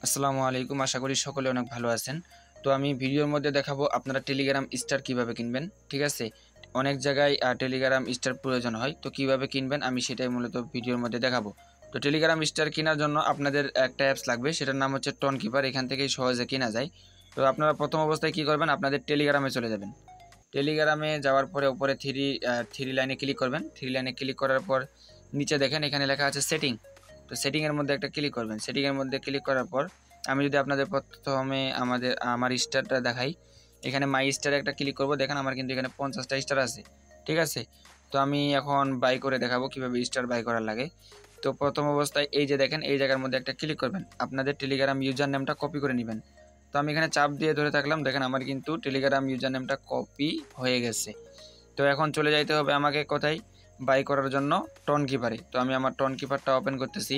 আসসালামু আলাইকুম। আশা করি সকলে অনেক ভালো আছেন। তো আমি ভিডিওর মধ্যে দেখাবো আপনারা টেলিগ্রাম স্টার কিভাবে কিনবেন। ঠিক আছে? অনেক জায়গায় টেলিগ্রাম স্টার প্রয়োজন হয়। তো কিভাবে কিনবেন আমি সেটাই মূলত ভিডিওর মধ্যে দেখাবো। তো টেলিগ্রাম স্টার কেনার জন্য আপনাদের একটা অ্যাপস লাগবে, সেটার নাম হচ্ছে টন কিপার। এখান থেকেই সহজে কেনা যায়। তো আপনারা প্রথম অবস্থায় কি করবেন, আপনাদের টেলিগ্রামে চলে যাবেন। টেলিগ্রামে যাওয়ার পরে উপরে থ্রি লাইনে ক্লিক করবেন। থ্রি লাইনে ক্লিক করার পর নিচে দেখেন এখানে লেখা আছে সেটিং। তো সেটিংয়ের মধ্যে একটা ক্লিক করবেন। সেটিংয়ের মধ্যে ক্লিক করার পর আমি যদি আপনাদের প্রথমে আমার স্টারটা দেখাই, এখানে মাই স্টারে একটা ক্লিক করব। দেখেন আমার কিন্তু এখানে 50টা স্টার আছে। ঠিক আছে? তো আমি এখন বাই করে দেখাবো কীভাবে স্টার বাই করার লাগে। তো প্রথম অবস্থায় এই যে দেখেন এই জায়গার মধ্যে একটা ক্লিক করবেন, আপনাদের টেলিগ্রাম ইউজার নেমটা কপি করে নেবেন। তো আমি এখানে চাপ দিয়ে ধরে থাকলাম, দেখেন আমার কিন্তু টেলিগ্রাম ইউজার নেমটা কপি হয়ে গেছে। তো এখন চলে যাইতে হবে আমাকে কোথায়, বাই করার জন্য টন কিপারে। তো আমি আমার টন কিপারটা ওপেন করতেছি।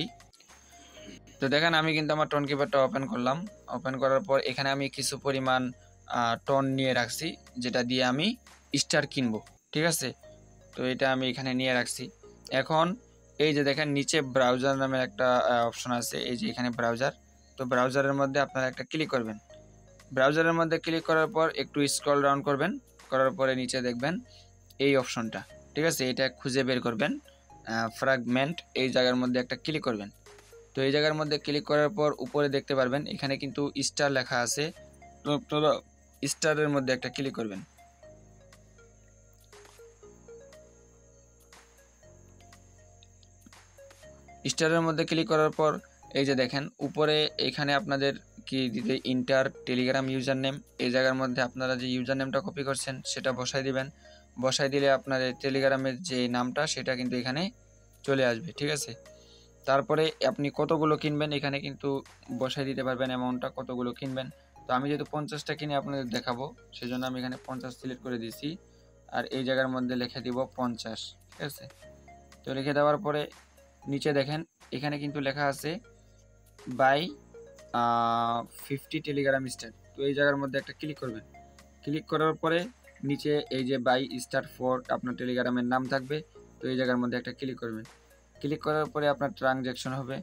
তো দেখেন আমি কিন্তু আমার টন কিপারটা ওপেন করলাম। ওপেন করার পর এখানে আমি কিছু পরিমাণ টন নিয়ে রাখছি, যেটা দিয়ে আমি স্টার কিনবো। ঠিক আছে? তো এটা আমি এখানে নিয়ে রাখছি। এখন এই যে দেখেন নিচে ব্রাউজার নামের একটা অপশন আছে, এই যে এখানে ব্রাউজার। তো ব্রাউজারের মধ্যে আপনারা একটা ক্লিক করবেন। ব্রাউজারের মধ্যে ক্লিক করার পর একটু স্ক্রল ডাউন করবেন, করার পরে নিচে দেখবেন এই অপশনটা। ঠিক আছে? এটা খুঁজে বের করবেন, ফ্র্যাগমেন্ট, এই জায়গার মধ্যে একটা ক্লিক করবেন। তো এই জায়গার মধ্যে ক্লিক করার পর উপরে দেখতে পারবেন এখানে কিন্তু স্টার লেখা আছে। তো আপনারা স্টারের মধ্যে একটা ক্লিক করবেন। স্টারের মধ্যে ক্লিক করার পর এই যে দেখেন উপরে এখানে আপনাদের কি দিতে, ইন্টার টেলিগ্রাম ইউজার নেম। এই জায়গার মধ্যে আপনারা যে ইউজার নেমটা কপি করছেন সেটা বসাই দিবেন। বসাই দিলে আপনাদের টেলিগ্রামের যে নামটা সেটা কিন্তু এখানে চলে আসবে। ঠিক আছে? তারপরে আপনি কতগুলো কিনবেন এখানে কিন্তু বসাই দিতে পারবেন, অ্যামাউন্টটা কতগুলো কিনবেন। তো আমি যেহেতু 50টা কিনে আপনাদের দেখাবো, সেজন্য আমি এখানে 50 সিলেক্ট করে দিয়েছি। আর এই জায়গার মধ্যে লিখে দিব 50। ঠিক আছে? তো লিখে দেওয়ার পরে নিচে দেখেন এখানে কিন্তু লেখা আছে বাই 50 টেলিগ্রাম স্টার। তো এই জায়গার মধ্যে একটা ক্লিক করবেন। ক্লিক করার পরে নিচে এই যে বাই স্টার ফর আপনার টেলিগ্রামের নাম থাকবে। তো এই জায়গার মধ্যে একটা ক্লিক করবেন। ক্লিক করার পরে আপনার ট্রানজ্যাকশন হবে।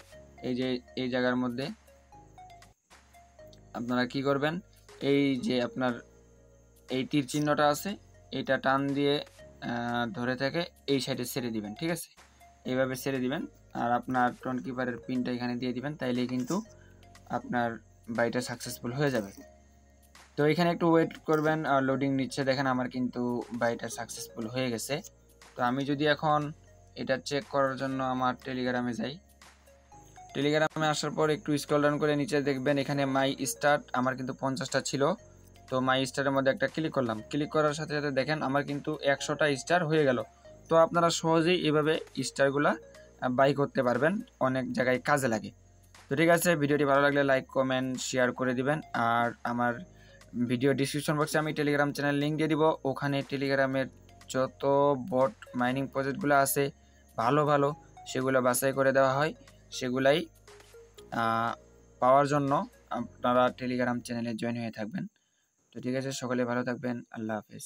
এই যে এই জায়গার মধ্যে আপনারা কি করবেন, এই যে আপনার এই তীর চিহ্নটা আছে, এটা টান দিয়ে ধরে থেকে এই সাইডে ছেড়ে দিবেন। ঠিক আছে? এইভাবে ছেড়ে দিবেন। আর আপনার টন কিপারের পিনটা এখানে দিয়ে দিবেন, তাইলেই কিন্তু আপনার বাইটা সাকসেসফুল হয়ে যাবে। তো এখানে একটু ওয়েট করবেন, আর লোডিং নিচ্ছে। দেখেন আমার কিন্তু বাইটা সাকসেসফুল হয়ে গেছে। তো আমি যদি এখন এটা চেক করার জন্য আমার টেলিগ্রামে যাই, টেলিগ্রামে আসার পর একটু স্ক্রল ডাউন করে নিচে দেখবেন এখানে মাই স্টার, আমার কিন্তু 50টা ছিল। তো মাই স্টারের মধ্যে একটা ক্লিক করলাম। ক্লিক করার সাথে সাথে দেখেন আমার কিন্তু 100টা স্টার হয়ে গেল। তো আপনারা সহজেই এভাবে স্টারগুলা বাই করতে পারবেন, অনেক জায়গায় কাজে লাগে। তো ঠিক আছে, ভিডিওটি ভালো লাগলে লাইক কমেন্ট শেয়ার করে দিবেন। আর আমার ভিডিও ডিসক্রিপশন বক্সে আমি টেলিগ্রাম চ্যানেল লিঙ্ক দিয়ে দিব। ওখানে টেলিগ্রামের যত বট মাইনিং প্রজেক্টগুলো আছে ভালো ভালো, সেগুলো বাছাই করে দেওয়া হয়। সেগুলাই পাওয়ার জন্য আপনারা টেলিগ্রাম চ্যানেলে জয়েন হয়ে থাকবেন। তো ঠিক আছে, সকলে ভালো থাকবেন। আল্লাহ হাফেজ।